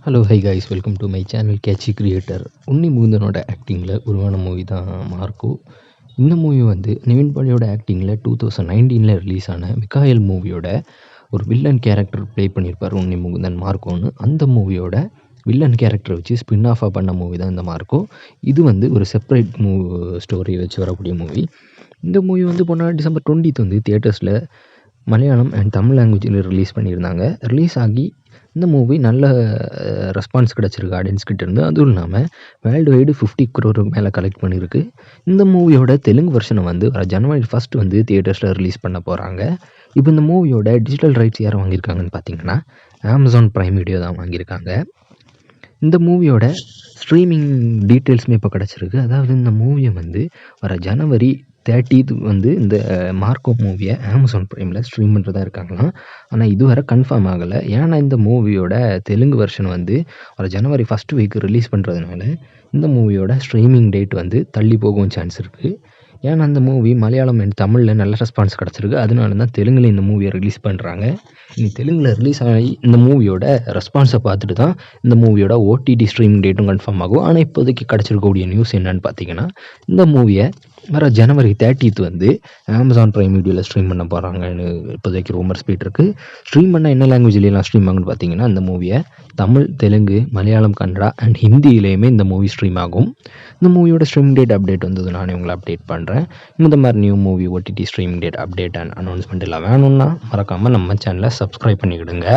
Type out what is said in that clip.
Hello hi guys, welcome to my channel catchy creator. Unni முகுந்தனோட ஆக்டிங்கில் உருவான மூவி தான் மார்க்கோ. இந்த மூவி வந்து நிவின் பாலியோட ஆக்டிங்கில் 2019 ரிலீஸ் ஆன மிக்காயல் மூவியோட ஒரு வில்லன் கேரக்டர் ப்ளே பண்ணியிருப்பார் உன்னி முகுந்தன் மார்க்கோன்னு. அந்த மூவியோட வில்லன் கேரக்டரை வச்சு ஸ்பின் ஆஃபாக பண்ண மூவி தான் இந்த மார்க்கோ. இது வந்து ஒரு செப்பரேட் ஸ்டோரியை வச்சு வரக்கூடிய மூவி. இந்த மூவி வந்து போன டிசம்பர் 20 வந்து தியேட்டர்ஸில் மலையாளம் அண்ட் தமிழ் லாங்குவேஜில் ரிலீஸ் பண்ணியிருந்தாங்க. ரிலீஸ் ஆகி இந்த மூவி நல்ல ரெஸ்பான்ஸ் கிடச்சிருக்கு ஆடியன்ஸ்கிட்டேருந்து. அதுவும் இல்லாமல் வேர்ல்டு வைடு 50 crore மேலே கலெக்ட் பண்ணியிருக்கு. இந்த மூவியோட தெலுங்கு வெர்ஷனை வந்து வர ஜனவரி 1 வந்து தியேட்டர்ஸில் ரிலீஸ் பண்ண போகிறாங்க. இப்போ இந்த மூவியோட டிஜிட்டல் ரைட்ஸ் யார் வாங்கியிருக்காங்கன்னு பார்த்தீங்கன்னா அமேசான் ப்ரைம் வீடியோ தான் வாங்கியிருக்காங்க. இந்த மூவியோட ஸ்ட்ரீமிங் டீட்டெயில்ஸுமே இப்போ கிடச்சிருக்கு. அதாவது இந்த மூவியை வந்து வர ஜனவரி 30 வந்து இந்த மார்க்கோ மூவியை அமேசான் ப்ரைமில் ஸ்ட்ரீம் பண்ணுறதா இருக்காங்களாம். ஆனால் இதுவரை கன்ஃபார்ம் ஆகலை. ஏன்னா இந்த மூவியோட தெலுங்கு வெர்ஷன் வந்து வர ஜனவரி 1 வீக் ரிலீஸ் பண்ணுறதுனால இந்த மூவியோட ஸ்ட்ரீமிங் டேட் வந்து தள்ளி போகவும் சான்ஸ் இருக்குது. ஏன்னா அந்த மூவி மலையாளம் அண்ட் தமிழில் நல்ல ரெஸ்பான்ஸ் கிடச்சிருக்கு. அதனால தான் தெலுங்கில் இந்த மூவியை ரிலீஸ் பண்ணுறாங்க. இனி தெலுங்கில் ரிலீஸ் ஆகி இந்த மூவியோட ரெஸ்பான்ஸை பார்த்துட்டு தான் இந்த மூவியோட ஓடிடி ஸ்ட்ரீமிங் டேட்டும் கன்ஃபார்ம் ஆகும். ஆனால் இப்போதைக்கு கிடச்சிருக்கக்கூடிய நியூஸ் என்னன்னு பார்த்தீங்கன்னா இந்த மூவியை வர ஜனவரி 30 வந்து அமேசான் ப்ரைம் வீடியோவில் ஸ்ட்ரீம் பண்ண போகிறாங்கன்னு இப்போதைக்கு ரூமர்ஸ் போயிட்டுருக்கு. ஸ்ட்ரீம் பண்ண என்ன லாங்குவேஜ்லாம் ஸ்ட்ரீம் ஆகுன்னு பார்த்தீங்கன்னா இந்த மூவியை தமிழ், தெலுங்கு, மலையாளம், கன்னடா அண்ட் ஹிந்தியிலையுமே இந்த மூவி ஸ்ட்ரீம் ஆகும். இந்த மூவியோட ஸ்ட்ரீமிங் டேட் அப்டேட் வந்தது நானே உங்களை அப்டேட் பண்ணுறேன். இந்த மாதிரி new movie OTT streaming date update and announcement எல்லாம் வேணும்னா மறக்காமல் நம்ம சேனலை சப்ஸ்கிரைப் பண்ணிக்கிடுங்க.